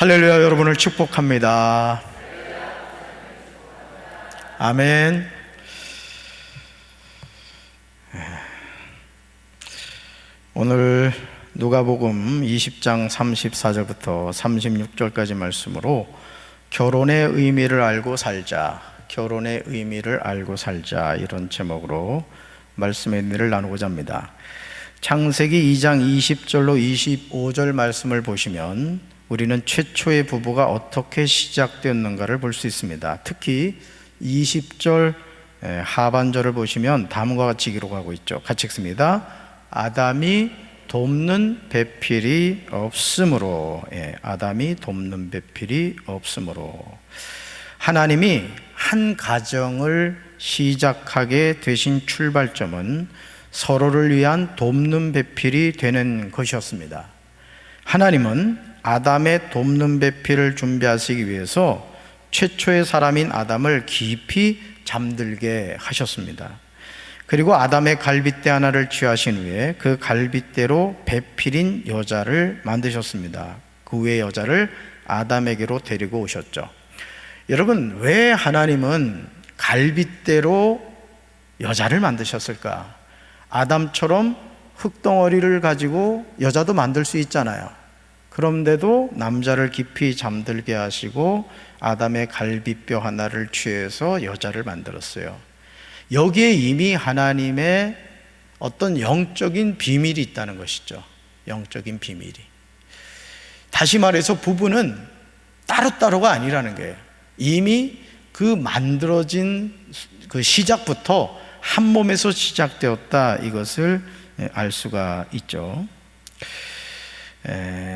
할렐루야. 여러분을 축복합니다. 아멘. 오늘 누가복음 20장 34절부터 36절까지 말씀으로 결혼의 의미를 알고 살자, 결혼의 의미를 알고 살자, 이런 제목으로 말씀의 의미를 나누고자 합니다. 창세기 2장 20절로 25절 말씀을 보시면 우리는 최초의 부부가 어떻게 시작되었는가를 볼 수 있습니다. 특히 20절 하반절을 보시면 다음과 같이 기록하고 있죠. 같이 읽습니다. 아담이 돕는 배필이 없으므로, 아담이 돕는 배필이 없으므로. 하나님이 한 가정을 시작하게 되신 출발점은 서로를 위한 돕는 배필이 되는 것이었습니다. 하나님은 아담의 돕는 배필을 준비하시기 위해서 최초의 사람인 아담을 깊이 잠들게 하셨습니다. 그리고 아담의 갈빗대 하나를 취하신 후에 그 갈빗대로 배필인 여자를 만드셨습니다. 그 후에 여자를 아담에게로 데리고 오셨죠. 여러분, 왜 하나님은 갈빗대로 여자를 만드셨을까? 아담처럼 흙덩어리를 가지고 여자도 만들 수 있잖아요. 그런데도 남자를 깊이 잠들게 하시고 아담의 갈빗뼈 하나를 취해서 여자를 만들었어요. 여기에 이미 하나님의 어떤 영적인 비밀이 있다는 것이죠. 영적인 비밀이. 다시 말해서 부부는 따로따로가 아니라는 거예요. 이미 그 만들어진 그 시작부터 한 몸에서 시작되었다, 이것을 알 수가 있죠.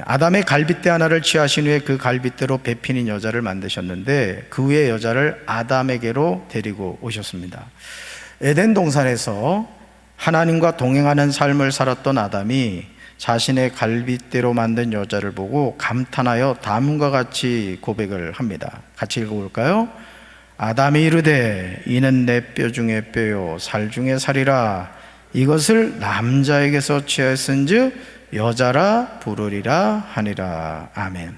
아담의 갈빗대 하나를 취하신 후에 그 갈빗대로 배필인 여자를 만드셨는데 그 후에 여자를 아담에게로 데리고 오셨습니다. 에덴 동산에서 하나님과 동행하는 삶을 살았던 아담이 자신의 갈빗대로 만든 여자를 보고 감탄하여 다음과 같이 고백을 합니다. 같이 읽어볼까요? 아담이 이르되 이는 내 뼈 중에 뼈요 살 중에 살이라. 이것을 남자에게서 취하였은즉 여자라 부르리라 하니라. 아멘.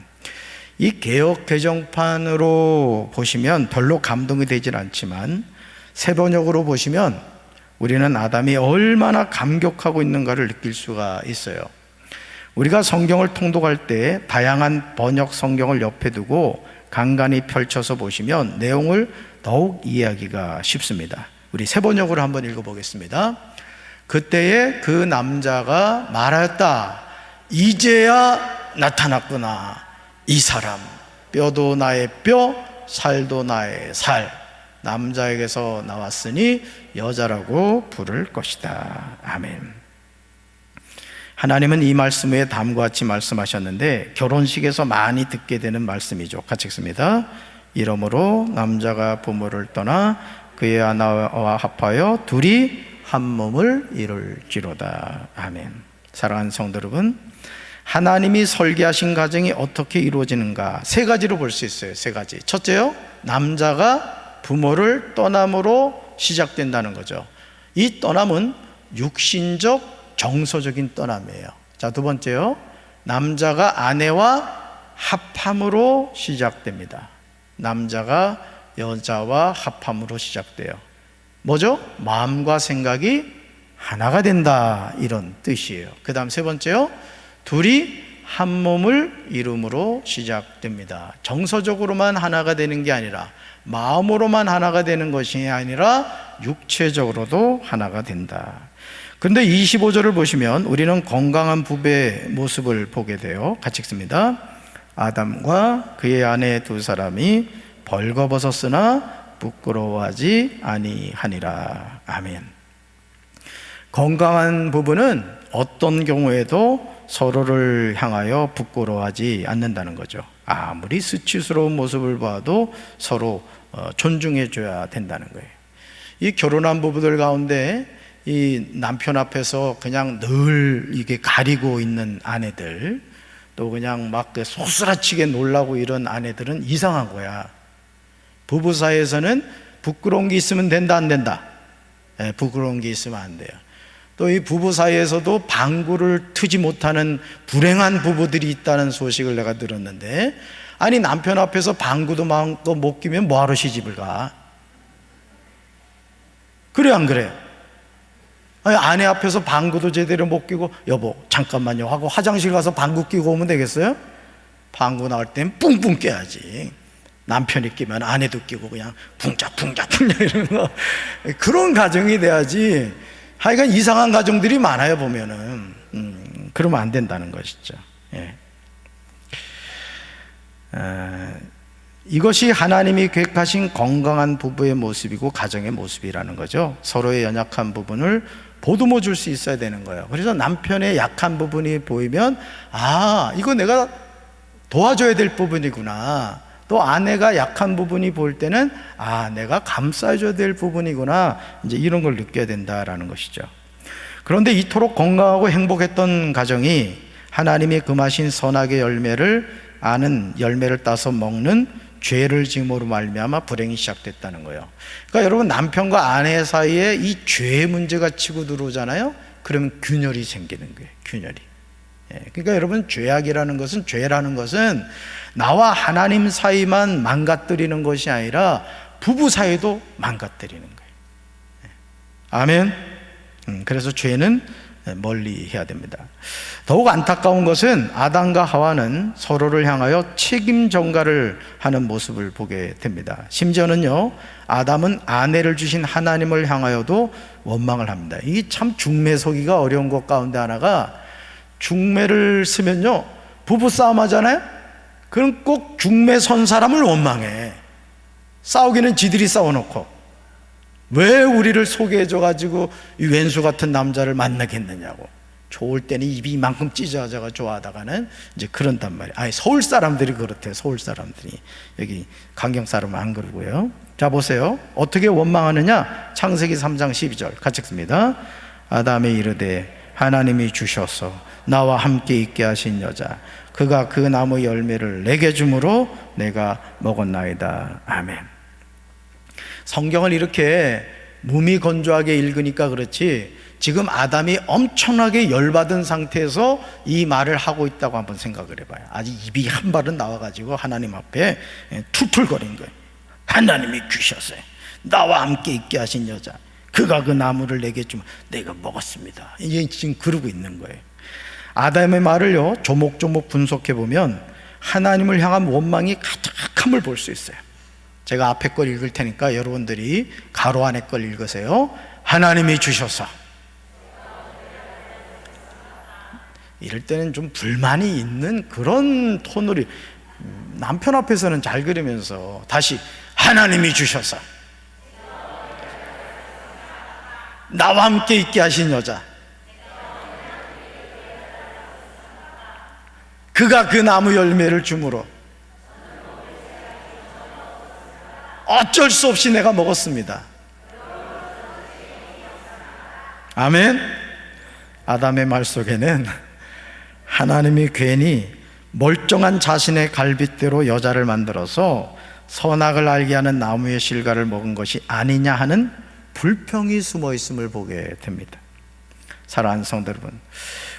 이 개역 개정판으로 보시면 별로 감동이 되질 않지만 세번역으로 보시면 우리는 아담이 얼마나 감격하고 있는가를 느낄 수가 있어요. 우리가 성경을 통독할 때 다양한 번역 성경을 옆에 두고 간간히 펼쳐서 보시면 내용을 더욱 이해하기가 쉽습니다. 우리 세번역으로 한번 읽어보겠습니다. 그때에 그 남자가 말하였다. 이제야 나타났구나. 이 사람, 뼈도 나의 뼈, 살도 나의 살. 남자에게서 나왔으니 여자라고 부를 것이다. 아멘. 하나님은 이 말씀 외에 다음과 같이 말씀하셨는데 결혼식에서 많이 듣게 되는 말씀이죠. 같이 읽습니다. 이러므로 남자가 부모를 떠나 그의 아내와 합하여 둘이 한 몸을 이룰지로다. 아멘. 사랑하는 성도 여러분, 하나님이 설계하신 가정이 어떻게 이루어지는가 세 가지로 볼 수 있어요. 세 가지. 첫째요, 남자가 부모를 떠남으로 시작된다는 거죠. 이 떠남은 육신적 정서적인 떠남이에요. 자, 두 번째요, 남자가 아내와 합함으로 시작됩니다. 남자가 여자와 합함으로 시작돼요. 뭐죠? 마음과 생각이 하나가 된다, 이런 뜻이에요. 그 다음 세 번째요, 둘이 한 몸을 이룸으로 시작됩니다. 정서적으로만 하나가 되는 게 아니라 마음으로만 하나가 되는 것이 아니라 육체적으로도 하나가 된다. 그런데 25절을 보시면 우리는 건강한 부부의 모습을 보게 돼요. 같이 읽습니다. 아담과 그의 아내 두 사람이 벌거벗었으나 부끄러워하지 아니하니라. 아멘. 건강한 부부는 어떤 경우에도 서로를 향하여 부끄러워하지 않는다는 거죠. 아무리 수치스러운 모습을 봐도 서로 존중해줘야 된다는 거예요. 이 결혼한 부부들 가운데 이 남편 앞에서 그냥 늘 이게 가리고 있는 아내들, 또 그냥 막 소스라치게 놀라고 이런 아내들은 이상한 거야. 부부 사이에서는 부끄러운 게 있으면 된다, 안 된다? 부끄러운 게 있으면 안 돼요. 또 이 부부 사이에서도 방구를 트지 못하는 불행한 부부들이 있다는 소식을 내가 들었는데, 아니 남편 앞에서 방구도 마음껏 못 끼면 뭐하러 시집을 가? 그래 안 그래? 아니, 아내 앞에서 방구도 제대로 못 끼고 여보 잠깐만요 하고 화장실 가서 방구 끼고 오면 되겠어요? 방구 나올 땐 뿡뿡 껴야지. 남편이 끼면 아내도 끼고 그냥 붕짝붕짝 이러는 거, 그런 가정이 돼야지. 하여간 이상한 가정들이 많아요 보면은. 그러면 안 된다는 것이죠. 예. 이것이 하나님이 계획하신 건강한 부부의 모습이고 가정의 모습이라는 거죠. 서로의 연약한 부분을 보듬어 줄 수 있어야 되는 거예요. 그래서 남편의 약한 부분이 보이면, 아, 이거 내가 도와줘야 될 부분이구나. 또 아내가 약한 부분이 보일 때는, 아, 내가 감싸줘야 될 부분이구나. 이제 이런 걸 느껴야 된다라는 것이죠. 그런데 이토록 건강하고 행복했던 가정이 하나님이 금하신 선악의 열매를 아는, 열매를 따서 먹는 죄를 지음으로 말미암아 불행이 시작됐다는 거예요. 그러니까 여러분, 남편과 아내 사이에 이 죄의 문제가 치고 들어오잖아요. 그러면 균열이 생기는 거예요. 균열이. 그러니까 여러분, 죄악이라는 것은, 죄라는 것은 나와 하나님 사이만 망가뜨리는 것이 아니라 부부 사이도 망가뜨리는 거예요. 아멘. 그래서 죄는 멀리 해야 됩니다. 더욱 안타까운 것은 아담과 하와는 서로를 향하여 책임 전가를 하는 모습을 보게 됩니다. 심지어는요, 아담은 아내를 주신 하나님을 향하여도 원망을 합니다. 이게 참 중매서기가 어려운 것 가운데 하나가, 중매를 쓰면요 부부 싸움 하잖아요. 그럼 꼭 중매 선 사람을 원망해. 싸우기는 지들이 싸워놓고 왜 우리를 소개해줘가지고 이 왼수 같은 남자를 만나겠느냐고. 좋을 때는 입이 이만큼 찢어져가 좋아하다가는 이제 그런단 말이에요. 아니, 서울 사람들이 그렇대요. 서울 사람들이. 여기 강경 사람은 안 그러고요. 자, 보세요. 어떻게 원망하느냐. 창세기 3장 12절 같이 읽습니다. 아담이 이르되 하나님이 주셔서 나와 함께 있게 하신 여자, 그가 그 나무 열매를 내게 주므로 내가 먹었나이다. 아멘. 성경을 이렇게 무미건조하게 읽으니까 그렇지, 지금 아담이 엄청나게 열받은 상태에서 이 말을 하고 있다고 한번 생각을 해봐요. 아직 입이 한 발은 나와가지고 하나님 앞에 툴툴거린 거예요. 하나님이 주셨어요. 나와 함께 있게 하신 여자, 그가 그 나무를 내게 주면 내가 먹었습니다. 이게 지금 그러고 있는 거예요. 아담의 말을요 조목조목 분석해 보면 하나님을 향한 원망이 가득함을 볼 수 있어요. 제가 앞에 걸 읽을 테니까 여러분들이 가로 안에 걸 읽으세요. 하나님이 주셔서. 이럴 때는 좀 불만이 있는 그런 톤으로, 남편 앞에서는 잘 그리면서 다시 하나님이 주셔서 나와 함께 있게 하신 여자, 그가 그 나무 열매를 주므로 어쩔 수 없이 내가 먹었습니다. 아멘. 아담의 말 속에는 하나님이 괜히 멀쩡한 자신의 갈빗대로 여자를 만들어서 선악을 알게 하는 나무의 실과를 먹은 것이 아니냐 하는 불평이 숨어 있음을 보게 됩니다. 사랑하는 성도 여러분,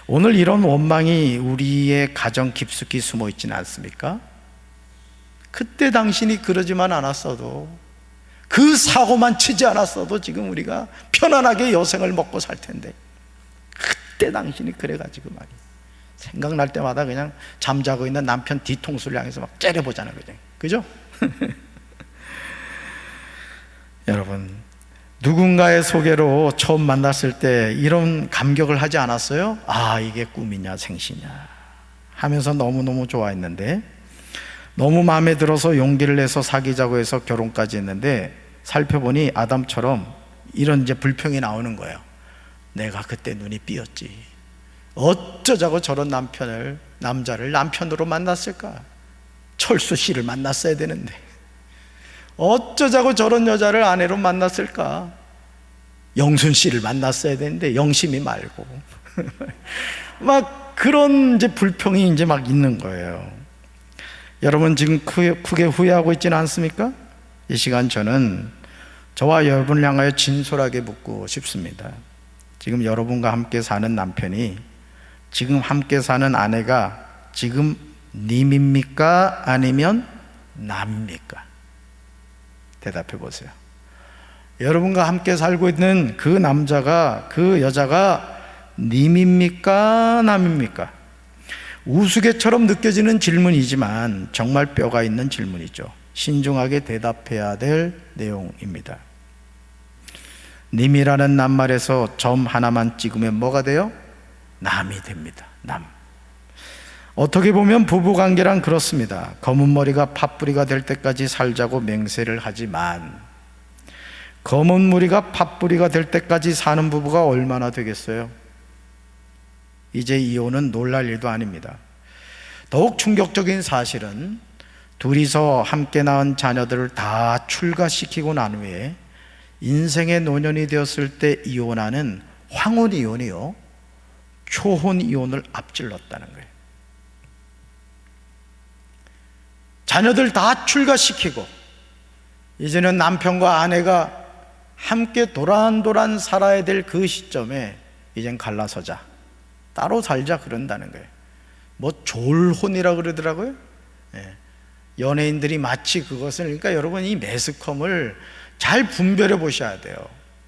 오늘 이런 원망이 우리의 가정 깊숙이 숨어 있지는 않습니까? 그때 당신이 그러지만 않았어도, 그 사고만 치지 않았어도 지금 우리가 편안하게 여생을 먹고 살 텐데, 그때 당신이 그래가지고 말이야, 생각날 때마다 그냥 잠자고 있는 남편 뒤통수를 향해서 막 째려보잖아요. 그죠? 여러분, 누군가의 소개로 처음 만났을 때 이런 감격을 하지 않았어요? 아, 이게 꿈이냐 생시냐 하면서 너무너무 좋아했는데, 너무 마음에 들어서 용기를 내서 사귀자고 해서 결혼까지 했는데, 살펴보니 아담처럼 이런 이제 불평이 나오는 거예요. 내가 그때 눈이 삐었지. 어쩌자고 저런 남자를 남편으로 만났을까? 철수 씨를 만났어야 되는데, 어쩌자고 저런 여자를 아내로 만났을까? 영순 씨를 만났어야 되는데 영심이 말고 막 그런 이제 불평이 이제 막 있는 거예요. 여러분 지금 크게 후회하고 있지는 않습니까? 이 시간 저는 저와 여러분을 향하여 진솔하게 묻고 싶습니다. 지금 여러분과 함께 사는 남편이, 지금 함께 사는 아내가 지금 님입니까? 아니면 남입니까? 대답해 보세요. 여러분과 함께 살고 있는 그 남자가, 그 여자가 님입니까? 남입니까? 우스개처럼 느껴지는 질문이지만 정말 뼈가 있는 질문이죠. 신중하게 대답해야 될 내용입니다. 님이라는 낱말에서 점 하나만 찍으면 뭐가 돼요? 남이 됩니다. 남. 어떻게 보면 부부관계란 그렇습니다. 검은 머리가 팥뿌리가 될 때까지 살자고 맹세를 하지만, 검은 머리가 팥뿌리가 될 때까지 사는 부부가 얼마나 되겠어요? 이제 이혼은 놀랄 일도 아닙니다. 더욱 충격적인 사실은 둘이서 함께 낳은 자녀들을 다 출가시키고 난 후에 인생의 노년이 되었을 때 이혼하는 황혼이혼이요, 초혼이혼을 앞질렀다는 거예요. 자녀들 다 출가시키고 이제는 남편과 아내가 함께 도란도란 살아야 될 그 시점에 이젠 갈라서자, 따로 살자 그런다는 거예요. 뭐 졸혼이라 그러더라고요. 연예인들이 마치 그것을, 그러니까 여러분 이 매스컴을 잘 분별해 보셔야 돼요.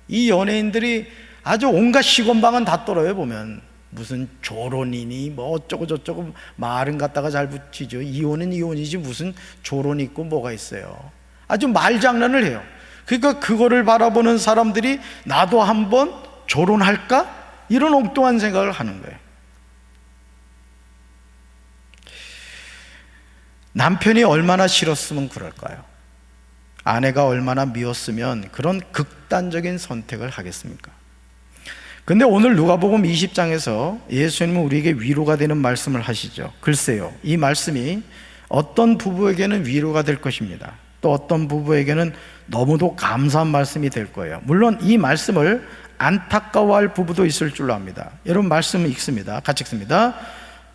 이 연예인들이 아주 온갖 시건방은 다 떨어요. 보면 무슨 조론이니 뭐 어쩌고 저쩌고 말은 갖다가 잘 붙이죠. 이혼은 이혼이지 무슨 조론이 있고 뭐가 있어요. 아주 말장난을 해요. 그러니까 그거를 바라보는 사람들이 나도 한번 조론할까? 이런 엉뚱한 생각을 하는 거예요. 남편이 얼마나 싫었으면 그럴까요? 아내가 얼마나 미웠으면 그런 극단적인 선택을 하겠습니까? 근데 오늘 누가복음 20장에서 예수님은 우리에게 위로가 되는 말씀을 하시죠. 글쎄요, 이 말씀이 어떤 부부에게는 위로가 될 것입니다. 또 어떤 부부에게는 너무도 감사한 말씀이 될 거예요. 물론 이 말씀을 안타까워할 부부도 있을 줄로 압니다. 여러분 말씀을 읽습니다. 같이 읽습니다.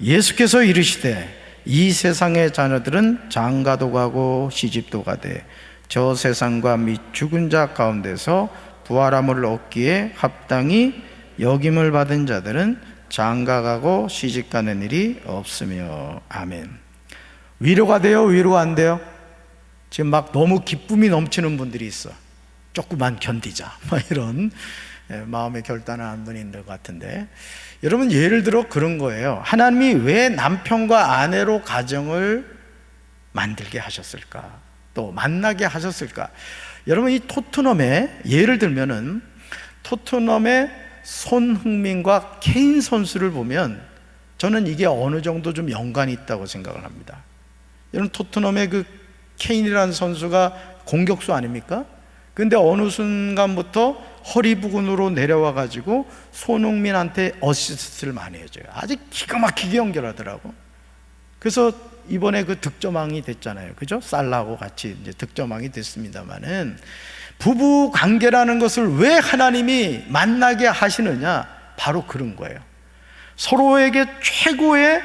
예수께서 이르시되 이 세상의 자녀들은 장가도 가고 시집도 가되 저 세상과 및 죽은 자 가운데서 부활함을 얻기에 합당히 여김을 받은 자들은 장가가고 시집가는 일이 없으며. 아멘. 위로가 돼요? 위로가 안 돼요? 지금 막 너무 기쁨이 넘치는 분들이 있어. 조금만 견디자 막 이런 마음의 결단을 한 분이 있는 것 같은데, 여러분 예를 들어 그런 거예요. 하나님이 왜 남편과 아내로 가정을 만들게 하셨을까? 또 만나게 하셨을까? 여러분 이 토트넘에 예를 들면은 토트넘의 손흥민과 케인 선수를 보면 저는 이게 어느 정도 좀 연관이 있다고 생각을 합니다. 여러분 토트넘의 그 케인이라는 선수가 공격수 아닙니까? 근데 어느 순간부터 허리 부근으로 내려와 가지고 손흥민한테 어시스트를 많이 해줘요. 아주 기가 막히게 연결하더라고. 그래서 이번에 그 득점왕이 됐잖아요. 그죠? 살라하고 같이 이제 득점왕이 됐습니다만은, 부부 관계라는 것을 왜 하나님이 만나게 하시느냐? 바로 그런 거예요. 서로에게 최고의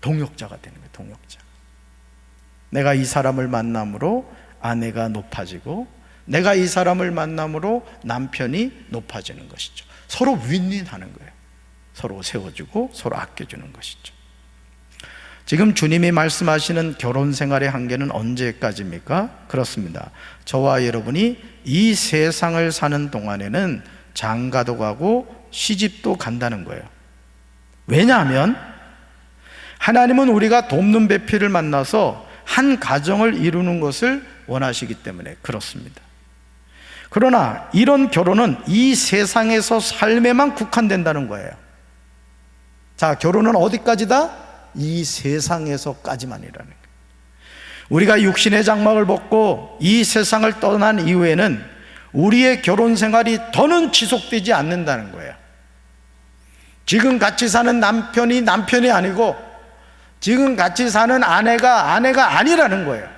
동역자가 되는 거예요. 동역자. 내가 이 사람을 만남으로 아내가 높아지고, 내가 이 사람을 만남으로 남편이 높아지는 것이죠. 서로 윈윈하는 거예요. 서로 세워주고 서로 아껴주는 것이죠. 지금 주님이 말씀하시는 결혼 생활의 한계는 언제까지입니까? 그렇습니다. 저와 여러분이 이 세상을 사는 동안에는 장가도 가고 시집도 간다는 거예요. 왜냐하면 하나님은 우리가 돕는 배필을 만나서 한 가정을 이루는 것을 원하시기 때문에 그렇습니다. 그러나 이런 결혼은 이 세상에서 삶에만 국한된다는 거예요. 자, 결혼은 어디까지다? 이 세상에서까지만이라는 거예요. 우리가 육신의 장막을 벗고 이 세상을 떠난 이후에는 우리의 결혼 생활이 더는 지속되지 않는다는 거예요. 지금 같이 사는 남편이 남편이 아니고 지금 같이 사는 아내가 아니라는 거예요.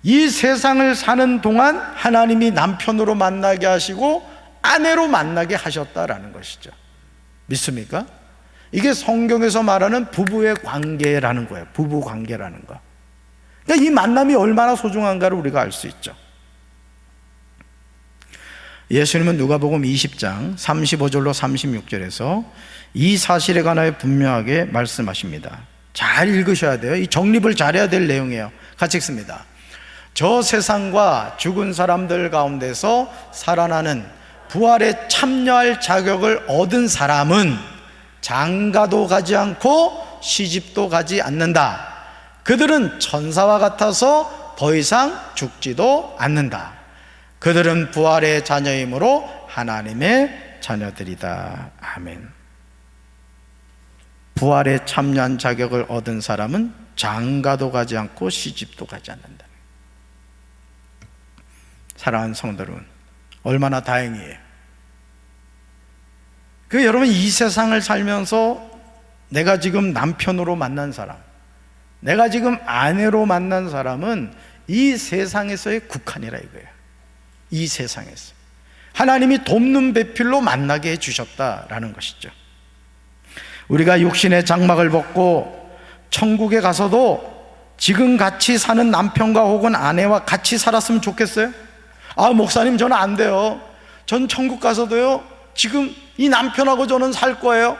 이 세상을 사는 동안 하나님이 남편으로 만나게 하시고 아내로 만나게 하셨다라는 것이죠. 믿습니까? 이게 성경에서 말하는 부부의 관계라는 거예요. 부부 관계라는 거. 그러니까 이 만남이 얼마나 소중한가를 우리가 알 수 있죠. 예수님은 누가복음 20장 35절로 36절에서 이 사실에 관하여 분명하게 말씀하십니다. 잘 읽으셔야 돼요. 이 정립을 잘해야 될 내용이에요. 같이 읽습니다. 저 세상과 죽은 사람들 가운데서 살아나는 부활에 참여할 자격을 얻은 사람은 장가도 가지 않고 시집도 가지 않는다. 그들은 천사와 같아서 더 이상 죽지도 않는다. 그들은 부활의 자녀이므로 하나님의 자녀들이다. 아멘. 부활에 참여한 자격을 얻은 사람은 장가도 가지 않고 시집도 가지 않는다. 사랑하는 성도 여러분, 얼마나 다행이에요. 여러분, 이 세상을 살면서 내가 지금 남편으로 만난 사람, 내가 지금 아내로 만난 사람은 이 세상에서의 국한이라 이거예요. 이 세상에서 하나님이 돕는 배필로 만나게 해주셨다라는 것이죠. 우리가 육신의 장막을 벗고 천국에 가서도 지금 같이 사는 남편과 혹은 아내와 같이 살았으면 좋겠어요? 아, 목사님, 저는 안 돼요. 전 천국 가서도요, 지금 이 남편하고 저는 살 거예요.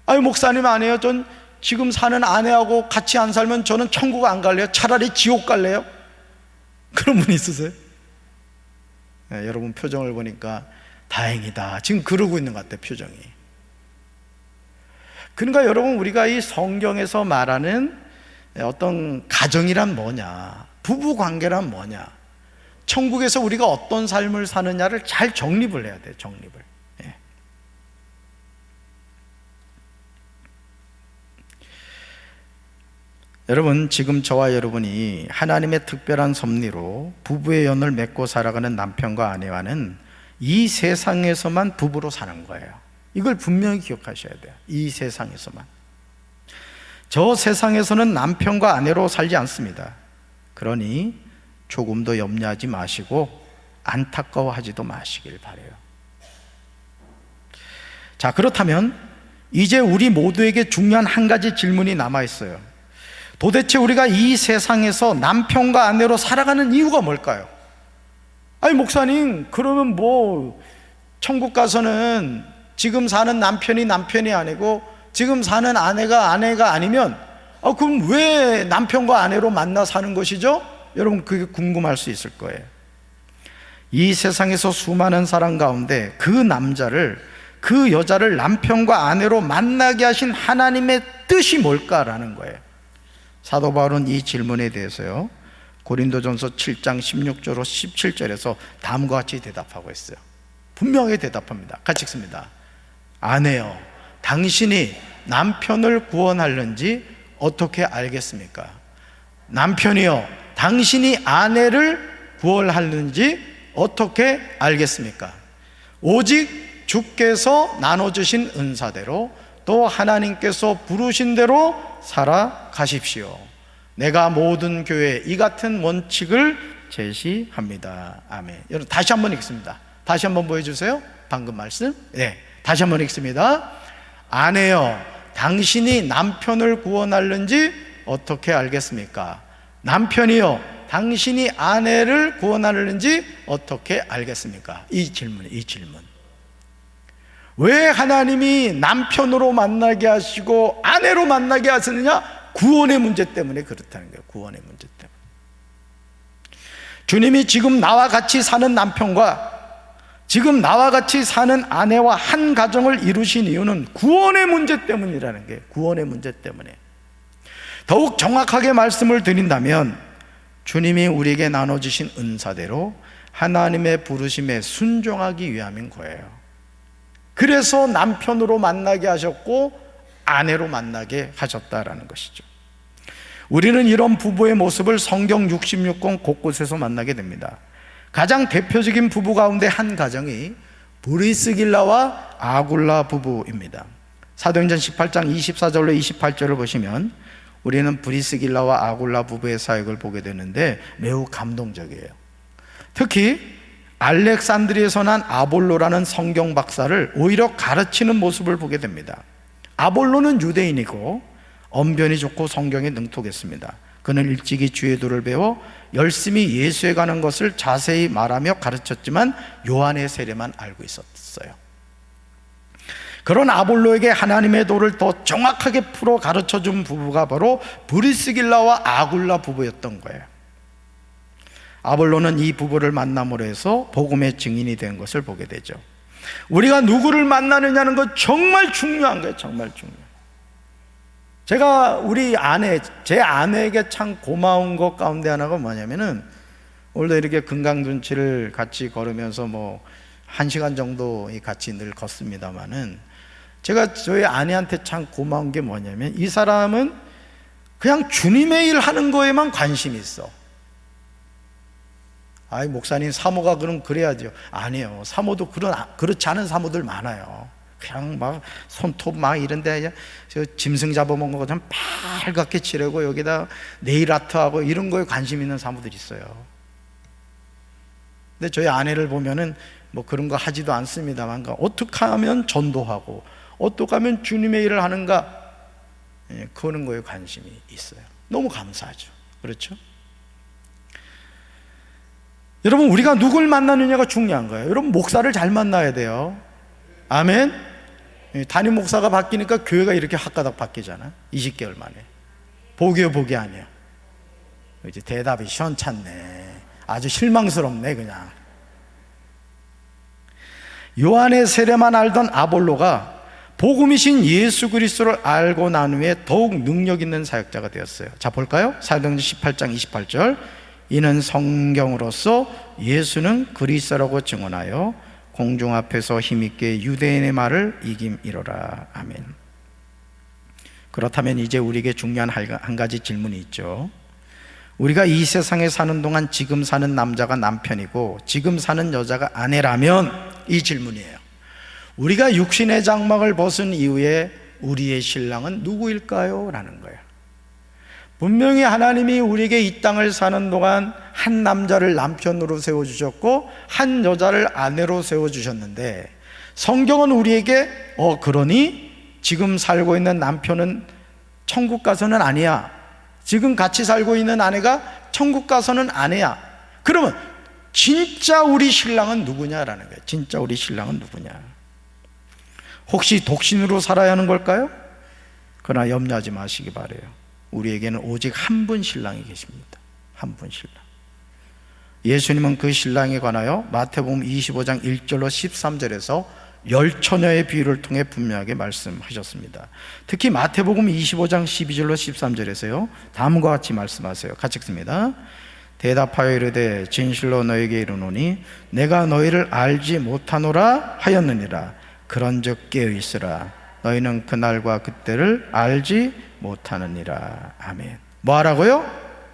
아유, 목사님, 아니에요. 전 지금 사는 아내하고 같이 안 살면 저는 천국 안 갈래요. 차라리 지옥 갈래요. 그런 분 있으세요? 네, 여러분 표정을 보니까 다행이다, 지금 그러고 있는 것 같아요, 표정이. 그러니까 여러분, 우리가 이 성경에서 말하는 어떤 가정이란 뭐냐, 부부 관계란 뭐냐, 천국에서 우리가 어떤 삶을 사느냐를 잘 정립을 해야 돼요. 정립을. 예. 여러분, 지금 저와 여러분이 하나님의 특별한 섭리로 부부의 연을 맺고 살아가는 남편과 아내와는 이 세상에서만 부부로 사는 거예요. 이걸 분명히 기억하셔야 돼요. 이 세상에서만. 저 세상에서는 남편과 아내로 살지 않습니다. 그러니 조금도 염려하지 마시고 안타까워하지도 마시길 바라요. 자, 그렇다면 이제 우리 모두에게 중요한 한 가지 질문이 남아있어요. 도대체 우리가 이 세상에서 남편과 아내로 살아가는 이유가 뭘까요? 아니, 목사님, 그러면 뭐 천국 가서는 지금 사는 남편이 아니고 지금 사는 아내가 아니면 그럼 왜 남편과 아내로 만나 사는 것이죠? 여러분, 그게 궁금할 수 있을 거예요. 이 세상에서 수많은 사람 가운데 그 남자를, 그 여자를 남편과 아내로 만나게 하신 하나님의 뜻이 뭘까라는 거예요. 사도 바울은 이 질문에 대해서요, 고린도전서 7장 16절로 17절에서 다음과 같이 대답하고 있어요. 분명히 대답합니다. 같이 읽습니다. 아내여, 당신이 남편을 구원하려는지 어떻게 알겠습니까? 남편이여, 당신이 아내를 구원하는지 어떻게 알겠습니까? 오직 주께서 나눠주신 은사대로 또 하나님께서 부르신 대로 살아가십시오. 내가 모든 교회에 이 같은 원칙을 제시합니다. 아멘. 여러분, 다시 한번 읽습니다. 다시 한번 보여주세요. 방금 말씀. 네, 다시 한번 읽습니다. 아내여, 당신이 남편을 구원하는지 어떻게 알겠습니까? 남편이요, 당신이 아내를 구원하는지 어떻게 알겠습니까? 이 질문. 왜 하나님이 남편으로 만나게 하시고 아내로 만나게 하시느냐? 구원의 문제 때문에 그렇다는 거예요. 구원의 문제 때문에. 주님이 지금 나와 같이 사는 남편과 지금 나와 같이 사는 아내와 한 가정을 이루신 이유는 구원의 문제 때문이라는 거예요. 구원의 문제 때문에. 더욱 정확하게 말씀을 드린다면 주님이 우리에게 나눠주신 은사대로 하나님의 부르심에 순종하기 위함인 거예요. 그래서 남편으로 만나게 하셨고 아내로 만나게 하셨다라는 것이죠. 우리는 이런 부부의 모습을 성경 66권 곳곳에서 만나게 됩니다. 가장 대표적인 부부 가운데 한 가정이 브리스길라와 아굴라 부부입니다. 사도행전 18장 24절로 28절을 보시면 우리는 브리스길라와 아굴라 부부의 사역을 보게 되는데 매우 감동적이에요. 특히 알렉산드리에서 난 아볼로라는 성경 박사를 오히려 가르치는 모습을 보게 됩니다. 아볼로는 유대인이고 언변이 좋고 성경에 능통했습니다. 그는 일찍이 주의 도를 배워 열심히 예수에 가는 것을 자세히 말하며 가르쳤지만 요한의 세례만 알고 있었어요. 그런 아볼로에게 하나님의 도를 더 정확하게 풀어 가르쳐준 부부가 바로 브리스길라와 아굴라 부부였던 거예요. 아볼로는 이 부부를 만남으로 해서 복음의 증인이 된 것을 보게 되죠. 우리가 누구를 만나느냐는 건 정말 중요한 거예요. 정말 중요해요. 제가 제 아내에게 참 고마운 것 가운데 하나가 뭐냐면은, 오늘도 이렇게 금강둔치를 같이 걸으면서 1시간 정도 같이 늘 걷습니다만은, 제가 저희 아내한테 참 고마운 게 뭐냐면, 이 사람은 그냥 주님의 일 하는 거에만 관심이 있어. 아이, 목사님, 사모가 그래야죠. 아니에요. 사모도 그렇지 않은 사모들 많아요. 그냥 막 손톱 막 이런데 저 짐승 잡아먹은 것처럼 빨갛게 칠하고 여기다 네일 아트하고 이런 거에 관심 있는 사모들이 있어요. 근데 저희 아내를 보면은 그런 거 하지도 않습니다만, 어떻게 하면 전도하고 어떻게 하면 주님의 일을 하는가, 그런 거에 관심이 있어요. 너무 감사하죠. 그렇죠? 여러분, 우리가 누굴 만나느냐가 중요한 거예요. 여러분, 목사를 잘 만나야 돼요. 아멘. 담임 목사가 바뀌니까 교회가 이렇게 핫가닥 바뀌잖아. 20개월 만에. 복이요, 복이 아니에요. 이제 대답이 시원찮네. 아주 실망스럽네 그냥. 요한의 세례만 알던 아볼로가 복음이신 예수 그리스도를 알고 난 후에 더욱 능력 있는 사역자가 되었어요. 자, 볼까요? 사도행전 18장 28절. 이는 성경으로서 예수는 그리스도라고 증언하여 공중 앞에서 힘있게 유대인의 말을 이김이로라. 아멘. 그렇다면 이제 우리에게 중요한 한 가지 질문이 있죠. 우리가 이 세상에 사는 동안 지금 사는 남자가 남편이고 지금 사는 여자가 아내라면, 이 질문이에요. 우리가 육신의 장막을 벗은 이후에 우리의 신랑은 누구일까요? 라는 거예요. 분명히 하나님이 우리에게 이 땅을 사는 동안 한 남자를 남편으로 세워주셨고 한 여자를 아내로 세워주셨는데, 성경은 우리에게 그러니 지금 살고 있는 남편은 천국 가서는 아니야, 지금 같이 살고 있는 아내가 천국 가서는 아내야, 그러면 진짜 우리 신랑은 누구냐라는 거예요. 진짜 우리 신랑은 누구냐. 혹시 독신으로 살아야 하는 걸까요? 그러나 염려하지 마시기 바라요. 우리에게는 오직 한 분 신랑이 계십니다. 한 분 신랑. 예수님은 그 신랑에 관하여 마태복음 25장 1절로 13절에서 열처녀의 비유를 통해 분명하게 말씀하셨습니다. 특히 마태복음 25장 12절로 13절에서요 다음과 같이 말씀하세요. 같이 읽습니다. 대답하여 이르되 진실로 너에게 이르노니 내가 너희를 알지 못하노라 하였느니라. 그런즉 깨어있으라. 너희는 그날과 그때를 알지 못하느니라. 아멘. 뭐 하라고요?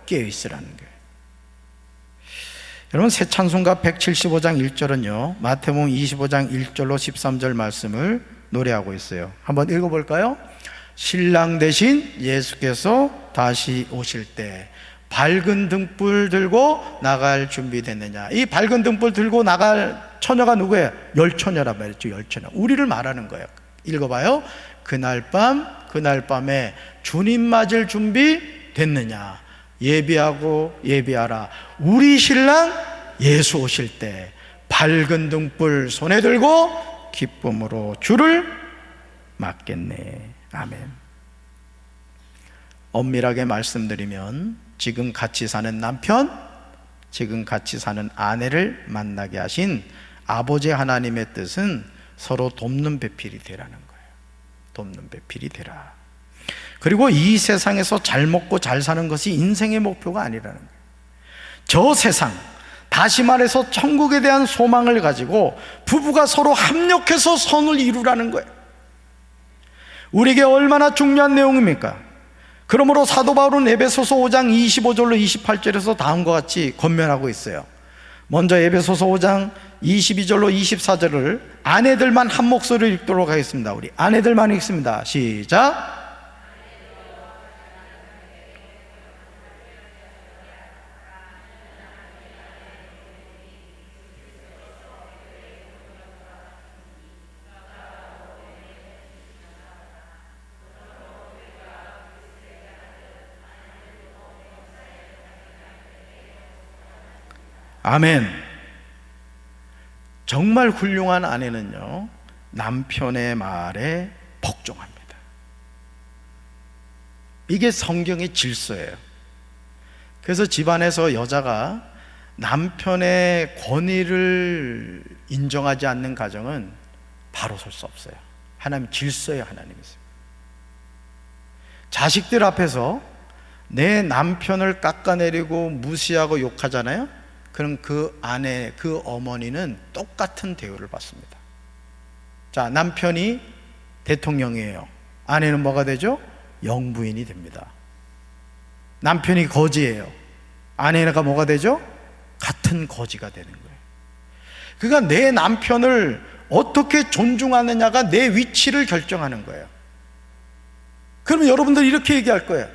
깨어있으라는 거예요. 여러분, 새 찬송가 175장 1절은요 마태복음 25장 1절로 13절 말씀을 노래하고 있어요. 한번 읽어볼까요? 신랑 대신 예수께서 다시 오실 때 밝은 등불 들고 나갈 준비됐느냐. 이 밝은 등불 들고 나갈 처녀가 누구예요? 열처녀라 말했죠. 열처녀. 우리를 말하는 거예요. 읽어봐요. 그날 밤에 주님 맞을 준비 됐느냐. 예비하라. 우리 신랑 예수 오실 때 밝은 등불 손에 들고 기쁨으로 주를 맞겠네. 아멘. 엄밀하게 말씀드리면 지금 같이 사는 남편, 지금 같이 사는 아내를 만나게 하신 아버지 하나님의 뜻은 서로 돕는 배필이 되라는 거예요. 돕는 배필이 되라. 그리고 이 세상에서 잘 먹고 잘 사는 것이 인생의 목표가 아니라는 거예요. 저 세상, 다시 말해서 천국에 대한 소망을 가지고 부부가 서로 합력해서 선을 이루라는 거예요. 우리에게 얼마나 중요한 내용입니까? 그러므로 사도 바울은 에베소서 5장 25절로 28절에서 다음과 같이 권면하고 있어요. 먼저 에베소서 5장 22절로 24절을 아내들만 한 목소리로 읽도록 하겠습니다. 우리 아내들만 읽습니다. 시작. 아멘. 정말 훌륭한 아내는요, 남편의 말에 복종합니다. 이게 성경의 질서예요. 그래서 집안에서 여자가 남편의 권위를 인정하지 않는 가정은 바로 설 수 없어요. 하나님 질서예요. 하나님이세요. 자식들 앞에서 내 남편을 깎아내리고 무시하고 욕하잖아요. 그럼 그 아내, 그 어머니는 똑같은 대우를 받습니다. 자, 남편이 대통령이에요. 아내는 뭐가 되죠? 영부인이 됩니다. 남편이 거지예요. 아내가 뭐가 되죠? 같은 거지가 되는 거예요. 그러니까 내 남편을 어떻게 존중하느냐가 내 위치를 결정하는 거예요. 그러면 여러분들 이렇게 얘기할 거예요.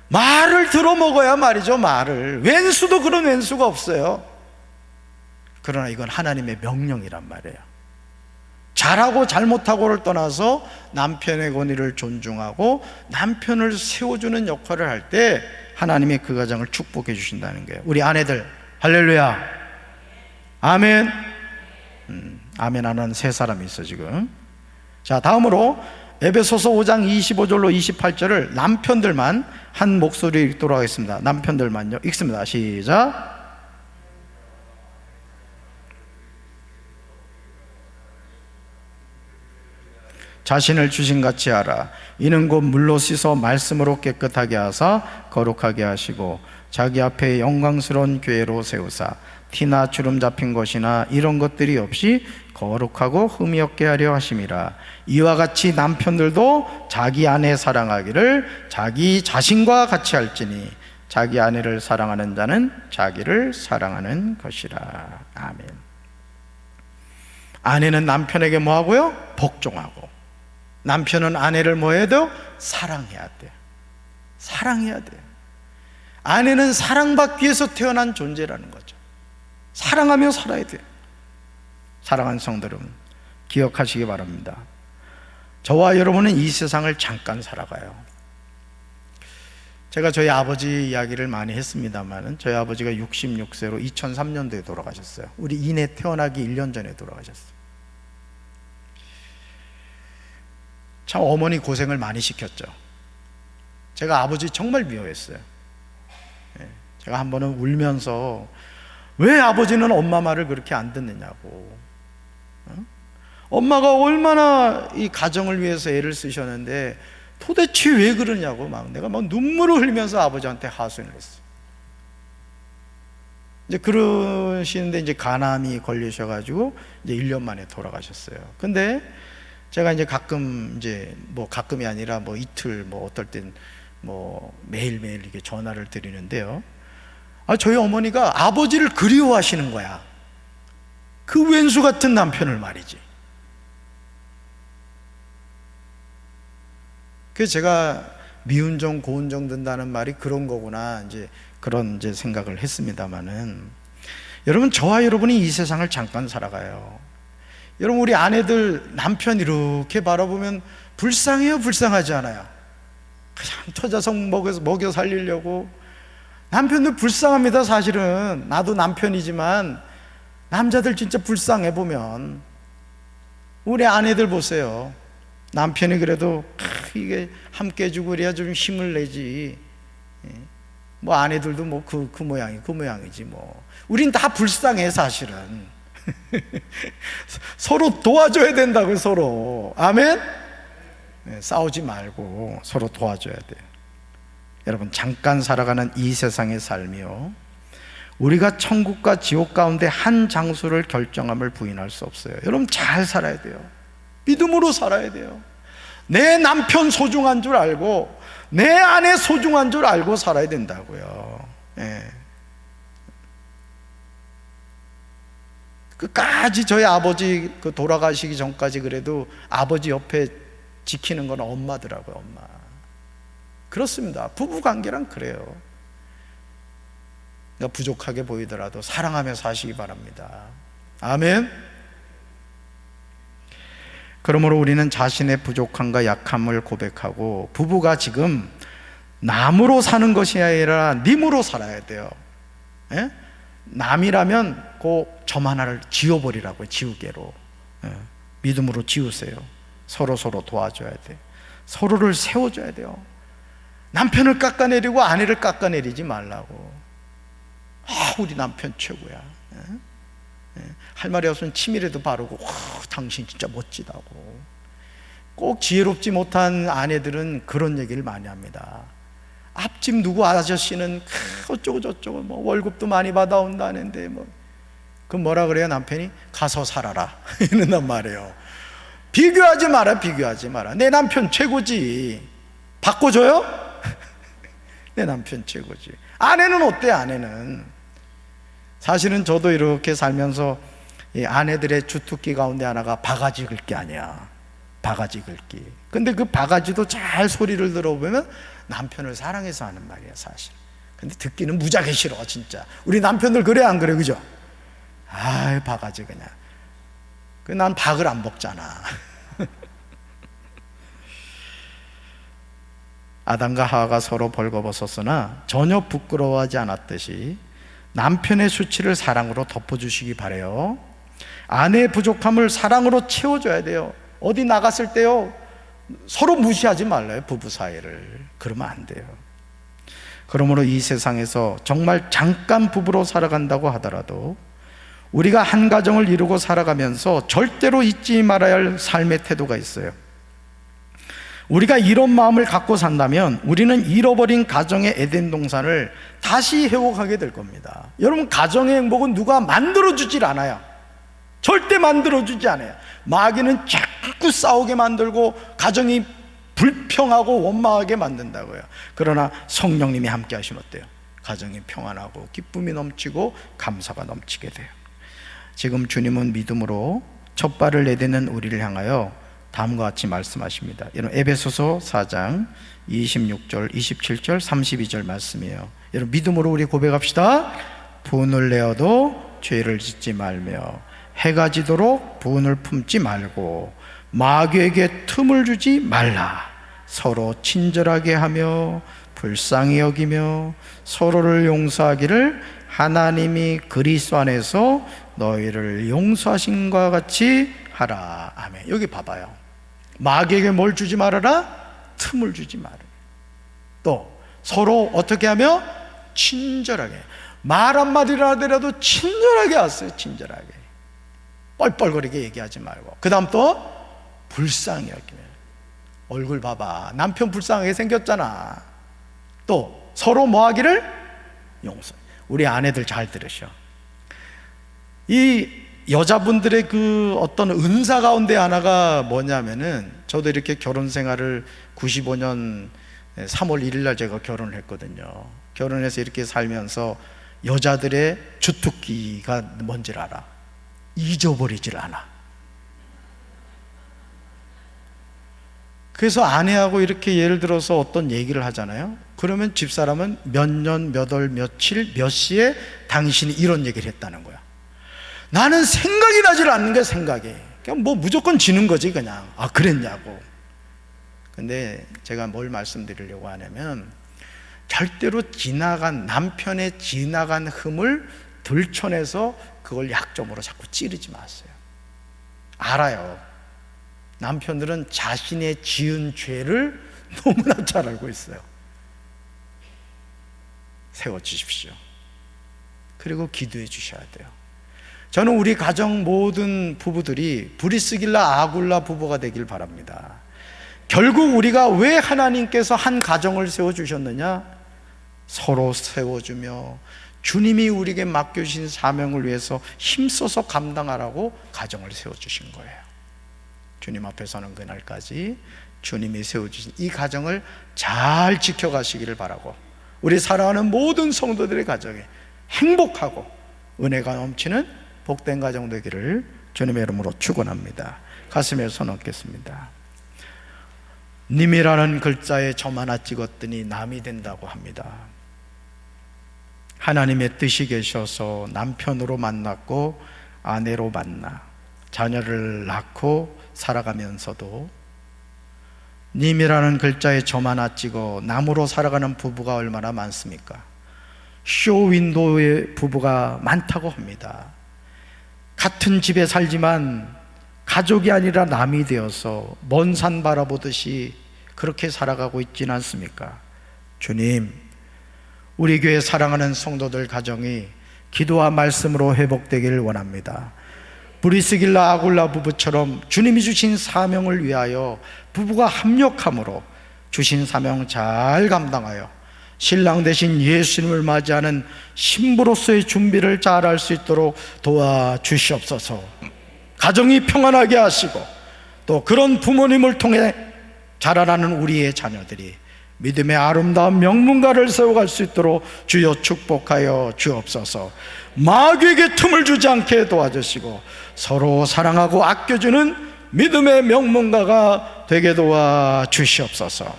말을 들어먹어야 말이죠. 말을. 왼수도 그런 왼수가 없어요. 그러나 이건 하나님의 명령이란 말이에요. 잘하고 잘못하고를 떠나서 남편의 권위를 존중하고 남편을 세워주는 역할을 할 때 하나님이 그 가정을 축복해 주신다는 거예요. 우리 아내들 할렐루야, 아멘. 아멘 하는 세 사람이 있어 지금. 자, 다음으로 에베소서 5장 25절로 28절을 남편들만 한 목소리 읽도록 하겠습니다. 남편들만요. 읽습니다. 시작. 자신을 주신같이 하라. 이는 곧 물로 씻어 말씀으로 깨끗하게 하사 거룩하게 하시고 자기 앞에 영광스러운 교회로 세우사 티나 주름 잡힌 것이나 이런 것들이 없이 거룩하고 흠이 없게 하려 하심이라. 이와 같이 남편들도 자기 아내 사랑하기를 자기 자신과 같이 할지니 자기 아내를 사랑하는 자는 자기를 사랑하는 것이라. 아멘. 아내는 남편에게 뭐하고요? 복종하고, 남편은 아내를 뭐 해야 돼요? 사랑해야 돼요. 사랑해야 돼요. 아내는 사랑받기 위해서 태어난 존재라는 거죠. 사랑하며 살아야 돼요. 사랑하는 성도 여러분, 기억하시기 바랍니다. 저와 여러분은 이 세상을 잠깐 살아가요. 제가 저희 아버지 이야기를 많이 했습니다만, 저희 아버지가 66세로 2003년도에 돌아가셨어요. 우리 이내 태어나기 1년 전에 돌아가셨어요. 참 어머니 고생을 많이 시켰죠. 제가 아버지 정말 미워했어요. 제가 한 번은 울면서 왜 아버지는 엄마 말을 그렇게 안 듣느냐고, 엄마가 얼마나 이 가정을 위해서 애를 쓰셨는데 도대체 왜 그러냐고 내가 눈물을 흘리면서 아버지한테 하소연을 했어요. 이제 그러시는데 이제 간암이 걸리셔가지고 이제 1년 만에 돌아가셨어요. 근데 제가 이제 가끔 이제 가끔이 아니라 이틀 어떨 땐 매일매일 이게 전화를 드리는데요. 저희 어머니가 아버지를 그리워하시는 거야. 그 왼수 같은 남편을 말이지. 그래서 제가 미운정 고운정 든다는 말이 그런 거구나, 이제 그런 이제 생각을 했습니다만은, 여러분, 저와 여러분이 이 세상을 잠깐 살아가요. 여러분, 우리 아내들 남편 이렇게 바라보면 불쌍해요? 불쌍하지 않아요? 그냥 터자석 먹여 살리려고. 남편들 불쌍합니다. 사실은 나도 남편이지만 남자들 진짜 불쌍해 보면. 우리 아내들 보세요. 남편이 그래도 이게 함께 해주고 그래야 좀 힘을 내지. 아내들도 그 모양이지 뭐. 우린 다 불쌍해 사실은. 서로 도와줘야 된다고요. 서로. 아멘. 싸우지 말고 서로 도와줘야 돼요. 여러분, 잠깐 살아가는 이 세상의 삶이요, 우리가 천국과 지옥 가운데 한 장소를 결정함을 부인할 수 없어요. 여러분, 잘 살아야 돼요. 믿음으로 살아야 돼요. 내 남편 소중한 줄 알고, 내 아내 소중한 줄 알고 살아야 된다고요. 끝까지 저희 아버지 돌아가시기 전까지 그래도 아버지 옆에 지키는 건 엄마더라고요. 엄마. 그렇습니다. 부부관계란 그래요. 그러니까 부족하게 보이더라도 사랑하며 사시기 바랍니다. 아멘. 그러므로 우리는 자신의 부족함과 약함을 고백하고, 부부가 지금 남으로 사는 것이 아니라 님으로 살아야 돼요. 남이라면 그 점 하나를 지워버리라고요. 지우개로. 믿음으로 지우세요. 서로 도와줘야 돼요. 서로를 세워줘야 돼요. 남편을 깎아내리고 아내를 깎아내리지 말라고. 우리 남편 최고야. 할 말이 없으면 치밀에도 바르고, 당신 진짜 멋지다고. 꼭 지혜롭지 못한 아내들은 그런 얘기를 많이 합니다. 앞집 누구 아저씨는 어쩌고 저쩌고 뭐 월급도 많이 받아온다는데 그럼 뭐라 그래요? 남편이 가서 살아라 이런단 말이에요. 비교하지 마라. 내 남편 최고지. 바꿔줘요? 내 남편 최고지. 아내는 어때? 아내는 사실은 저도 이렇게 살면서 이 아내들의 주특기 가운데 하나가 바가지 긁기 아니야. 바가지 긁기. 근데 그 바가지도 잘 소리를 들어보면 남편을 사랑해서 하는 말이야 사실. 근데 듣기는 무지하게 싫어 진짜. 우리 남편들 그래 안 그래? 그죠? 바가지 그냥. 난 박을 안 먹잖아. 아담과 하와가 서로 벌거벗었으나 전혀 부끄러워하지 않았듯이 남편의 수치를 사랑으로 덮어주시기 바래요. 아내의 부족함을 사랑으로 채워줘야 돼요. 어디 나갔을 때요, 서로 무시하지 말라요. 부부 사이를. 그러면 안 돼요. 그러므로 이 세상에서 정말 잠깐 부부로 살아간다고 하더라도 우리가 한 가정을 이루고 살아가면서 절대로 잊지 말아야 할 삶의 태도가 있어요. 우리가 이런 마음을 갖고 산다면 우리는 잃어버린 가정의 에덴 동산을 다시 회복하게 될 겁니다. 여러분, 가정의 행복은 누가 만들어주질 않아요. 절대 만들어주지 않아요. 마귀는 자꾸 싸우게 만들고 가정이 불평하고 원망하게 만든다고요. 그러나 성령님이 함께 하시면 어때요? 가정이 평안하고 기쁨이 넘치고 감사가 넘치게 돼요. 지금 주님은 믿음으로 첫 발을 내딛는 우리를 향하여 다음과 같이 말씀하십니다. 여러분, 에베소서 4장 26절, 27절, 32절 말씀이에요. 여러분, 믿음으로 우리 고백합시다. 분을 내어도 죄를 짓지 말며 해가 지도록 분을 품지 말고 마귀에게 틈을 주지 말라. 서로 친절하게 하며 불쌍히 여기며 서로를 용서하기를 하나님이 그리스도 안에서 너희를 용서하신 것과 같이 하라. 아멘. 여기 봐봐요. 마귀에게 뭘 주지 말아라? 틈을 주지 말아라. 또 서로 어떻게 하며? 친절하게. 말 한마디를 하더라도 친절하게 하세요. 친절하게. 뻘뻘거리게 얘기하지 말고. 그 다음 또 불쌍히 여기며. 얼굴 봐봐. 남편 불쌍하게 생겼잖아. 또 서로 뭐 하기를? 용서. 우리 아내들 잘 들으셔. 이 여자분들의 그 어떤 은사 가운데 하나가 뭐냐면은, 저도 이렇게 결혼 생활을 95년 3월 1일 날 제가 결혼을 했거든요. 결혼해서 이렇게 살면서 여자들의 주특기가 뭔지를 알아. 잊어버리질 않아. 그래서 아내하고 이렇게 예를 들어서 어떤 얘기를 하잖아요. 그러면 집사람은 몇 년, 몇 월, 며칠, 몇 시에 당신이 이런 얘기를 했다는 거야. 나는 생각이 나질 않는 거야. 생각이. 그냥 뭐 무조건 지는 거지 그냥. 아, 그랬냐고. 근데 제가 뭘 말씀드리려고 하냐면, 절대로 남편의 지나간 흠을 들춰내서 그걸 약점으로 자꾸 찌르지 마세요. 알아요. 남편들은 자신의 지은 죄를 너무나 잘 알고 있어요. 세워주십시오. 그리고 기도해 주셔야 돼요. 저는 우리 가정 모든 부부들이 브리스길라 아굴라 부부가 되길 바랍니다. 결국 우리가 왜 하나님께서 한 가정을 세워주셨느냐? 서로 세워주며 주님이 우리에게 맡겨주신 사명을 위해서 힘써서 감당하라고 가정을 세워주신 거예요. 주님 앞에 서는 그날까지 주님이 세워주신 이 가정을 잘 지켜가시기를 바라고, 우리 사랑하는 모든 성도들의 가정에 행복하고 은혜가 넘치는 복된 가정 되기를 주님의 이름으로 축원합니다. 가슴에 손 얹겠습니다. 님이라는 글자에 점 하나 찍었더니 남이 된다고 합니다. 하나님의 뜻이 계셔서 남편으로 만났고 아내로 만나 자녀를 낳고 살아가면서도 님이라는 글자에 점 하나 찍어 남으로 살아가는 부부가 얼마나 많습니까? 쇼윈도의 부부가 많다고 합니다. 같은 집에 살지만 가족이 아니라 남이 되어서 먼 산 바라보듯이 그렇게 살아가고 있지는 않습니까? 주님, 우리 교회 사랑하는 성도들 가정이 기도와 말씀으로 회복되기를 원합니다. 브리스길라 아굴라 부부처럼 주님이 주신 사명을 위하여 부부가 합력함으로 주신 사명 잘 감당하여 신랑 대신 예수님을 맞이하는 신부로서의 준비를 잘할 수 있도록 도와주시옵소서. 가정이 평안하게 하시고 또 그런 부모님을 통해 자라나는 우리의 자녀들이 믿음의 아름다운 명문가를 세워갈 수 있도록 주여 축복하여 주옵소서. 마귀에게 틈을 주지 않게 도와주시고 서로 사랑하고 아껴주는 믿음의 명문가가 되게 도와주시옵소서.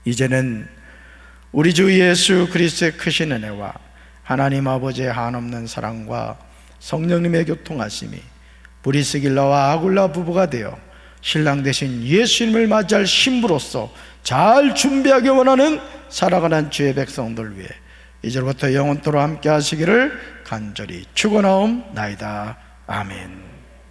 이제는 우리 주 예수 그리스도의 크신 은혜와 하나님 아버지의 한없는 사랑과 성령님의 교통하심이 브리스길라와 아굴라 부부가 되어 신랑 대신 예수님을 맞이할 신부로서 잘 준비하기 원하는 살아가는 주의 백성들 위해 이제부터 영원토록 함께 하시기를 간절히 축원하옵나이다. 아멘.